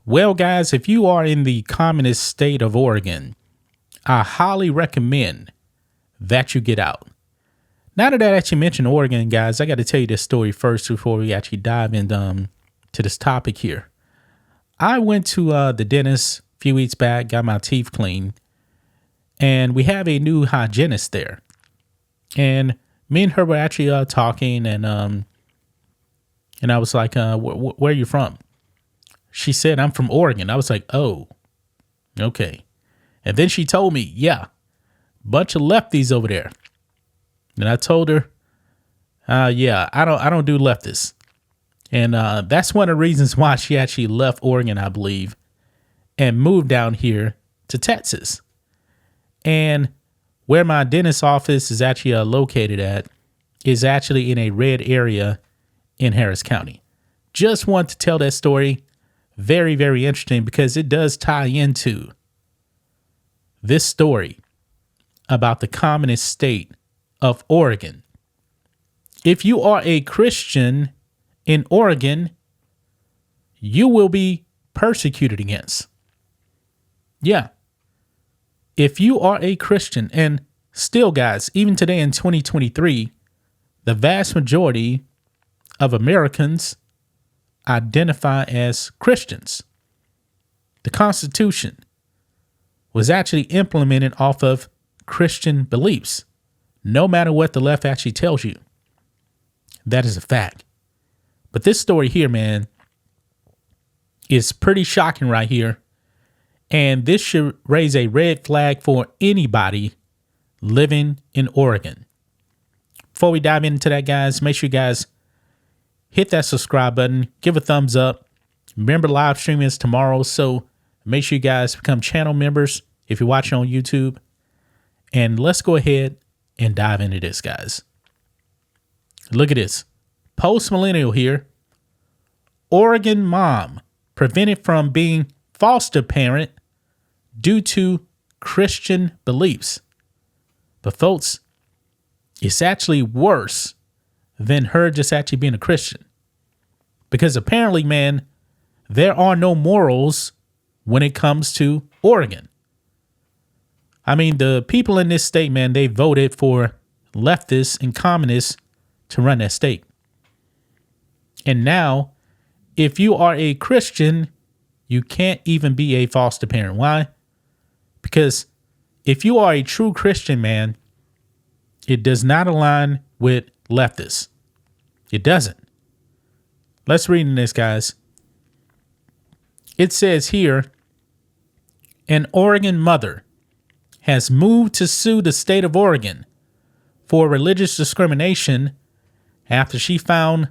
Well, guys, if you are in the communist state of Oregon, I highly recommend that you get out. Now that I actually mentioned Oregon, guys, I got to tell you this story first before we actually dive into to this topic here. I went to the dentist a few weeks back, got my teeth cleaned, and we have a new hygienist there. And me and her were actually talking, and I was like, where are you from? She said, I'm from Oregon. I was like, oh, okay. And then she told me, yeah, bunch of lefties over there. And I told her, yeah, I don't do leftists. And that's one of the reasons why she actually left Oregon, I believe, and moved down here to Texas. And where my dentist office is actually located at is actually in a red area in Harris County. Just want to tell that story. Very, very interesting because it does tie into this story about the communist state of Oregon. If you are a Christian in Oregon, you will be persecuted against. Yeah. If you are a Christian, and still, guys, even today in 2023, the vast majority of Americans identify as Christians. The Constitution was actually implemented off of Christian beliefs, no matter what the left actually tells you. That is a fact. But this story here, man, is pretty shocking right here. And this should raise a red flag for anybody living in Oregon. Before we dive into that, guys, make sure you guys hit that subscribe button, give a thumbs up. Remember, live streaming is tomorrow, so make sure you guys become channel members if you're watching on YouTube. And let's go ahead and dive into this, guys. Look at this. Post-millennial here. Oregon mom prevented from being foster parent due to Christian beliefs. But folks, it's actually worse than her just actually being a Christian. Because apparently, man, there are no morals when it comes to Oregon. I mean, the people in this state, man, they voted for leftists and communists to run that state. And now, if you are a Christian, you can't even be a foster parent. Why? Because if you are a true Christian, man, it does not align with leftists. It doesn't. Let's read in this, guys. It says here, an Oregon mother has moved to sue the state of Oregon for religious discrimination after she found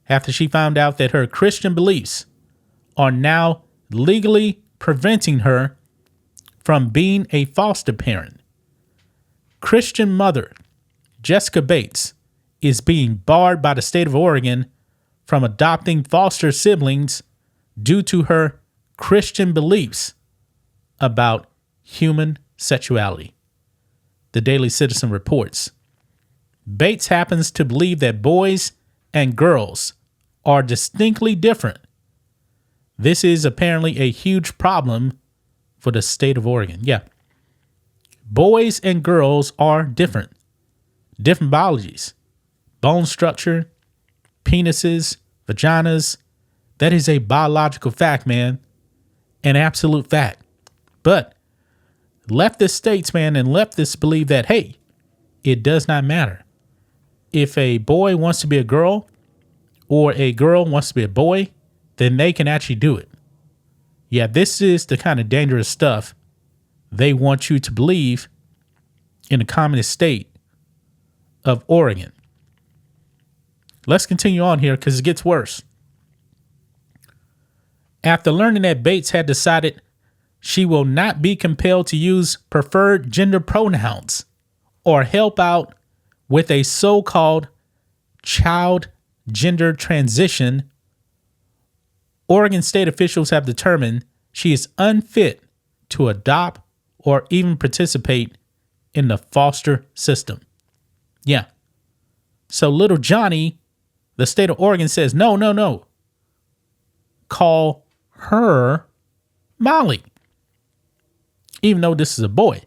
out that her Christian beliefs are now legally preventing her from being a foster parent. Christian mother Jessica Bates is being barred by the state of Oregon from adopting foster siblings due to her Christian beliefs about human sexuality. The Daily Citizen reports. Bates happens to believe that boys and girls are distinctly different. This is apparently a huge problem for the state of Oregon. Yeah. Boys and girls are different. Different biologies, bone structure, penises, vaginas. That is a biological fact, man. An absolute fact. But leftist states, man, and leftists believe that, hey, it does not matter. If a boy wants to be a girl or a girl wants to be a boy, then they can actually do it. Yeah, this is the kind of dangerous stuff they want you to believe in the communist state of Oregon. Let's continue on here because it gets worse. After learning that Bates had decided she will not be compelled to use preferred gender pronouns or help out with a so-called child gender transition, Oregon state officials have determined she is unfit to adopt or even participate in the foster system. Yeah. So little Johnny, the state of Oregon says, no. Call her Molly, even though this is a boy.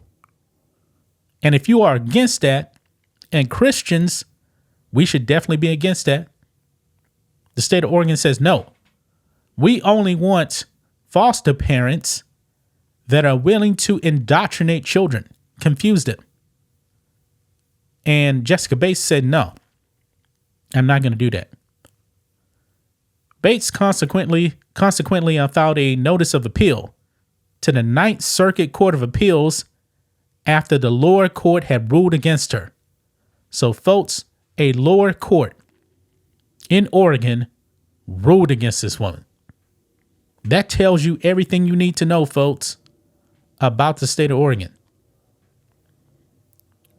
And if you are against that, and Christians, we should definitely be against that. The state of Oregon says no. We only want foster parents that are willing to indoctrinate children, confuse them. And Jessica Bates said, no, I'm not going to do that. Bates consequently filed a notice of appeal to the Ninth Circuit Court of Appeals after the lower court had ruled against her. So, folks, a lower court in Oregon ruled against this woman. That tells you everything you need to know, folks, about the state of Oregon.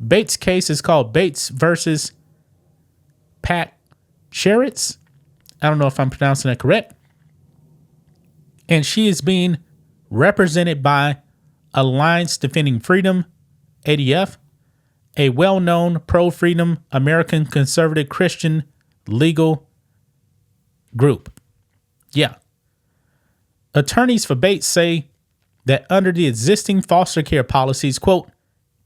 Bates' case is called Bates versus Pat Sheritz. I don't know if I'm pronouncing that correct. And she is being represented by Alliance Defending Freedom, ADF, a well-known pro-freedom American conservative Christian legal group. Yeah. Attorneys for Bates say that under the existing foster care policies, quote,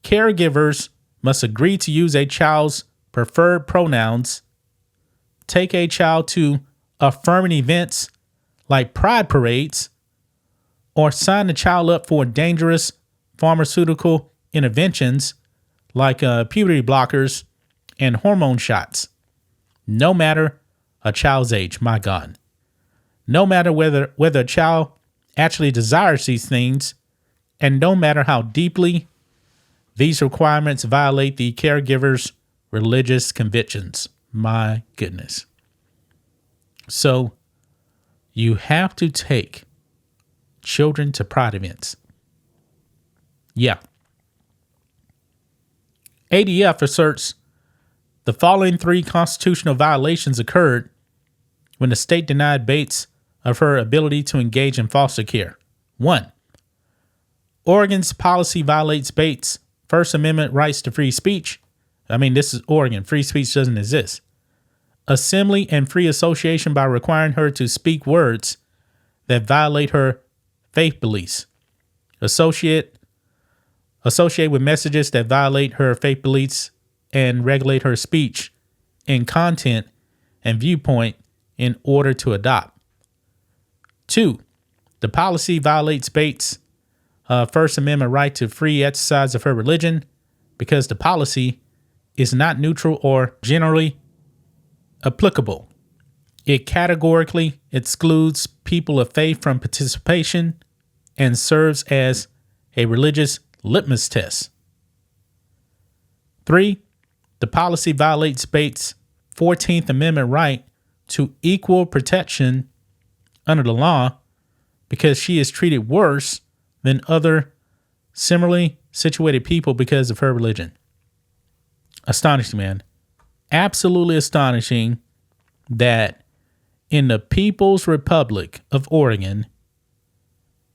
caregivers must agree to use a child's preferred pronouns, take a child to affirming events like pride parades, or sign the child up for dangerous pharmaceutical interventions like puberty blockers and hormone shots, no matter a child's age. My God. No matter whether a child actually desires these things, and no matter how deeply these requirements violate the caregiver's religious convictions. My goodness. So you have to take children to pride events. Yeah. ADF asserts the following 3 constitutional violations occurred when the state denied Bates of her ability to engage in foster care. 1. Oregon's policy violates Bates' First Amendment rights to free speech. I mean, this is Oregon. Free speech doesn't exist. Assembly and free association by requiring her to speak words that violate her faith beliefs. Associate with messages that violate her faith beliefs and regulate her speech in content and viewpoint in order to adopt. 2. The policy violates Bates' First Amendment right to free exercise of her religion because the policy is not neutral or generally applicable. It categorically excludes people of faith from participation and serves as a religious litmus test. 3. The policy violates Bates' 14th Amendment right to equal protection under the law because she is treated worse than other similarly situated people because of her religion. Astonishing, man. Absolutely astonishing that in the People's Republic of Oregon,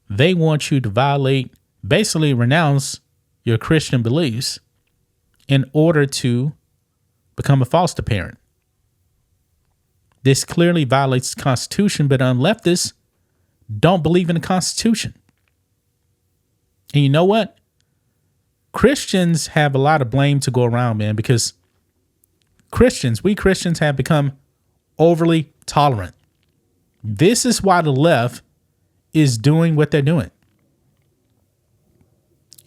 they want you to basically renounce your Christian beliefs in order to become a foster parent. This clearly violates the Constitution, but leftists don't believe in the Constitution. And you know what? Christians have a lot of blame to go around, man, because we Christians have become overly tolerant. This is why the left is doing what they're doing.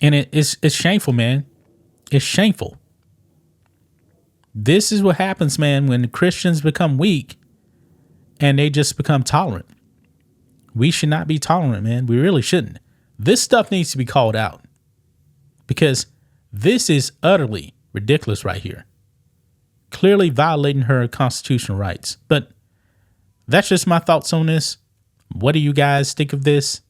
And it's shameful, man. It's shameful. This is what happens, man, when Christians become weak and they just become tolerant. We should not be tolerant, man. We really shouldn't. This stuff needs to be called out because this is utterly ridiculous right here. Clearly violating her constitutional rights. But that's just my thoughts on this. What do you guys think of this?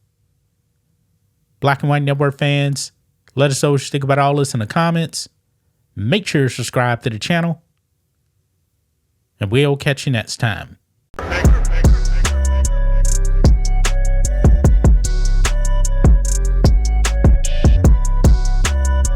Black and White Network fans, let us know what you think about all this in the comments. Make sure to subscribe to the channel. And we'll catch you next time.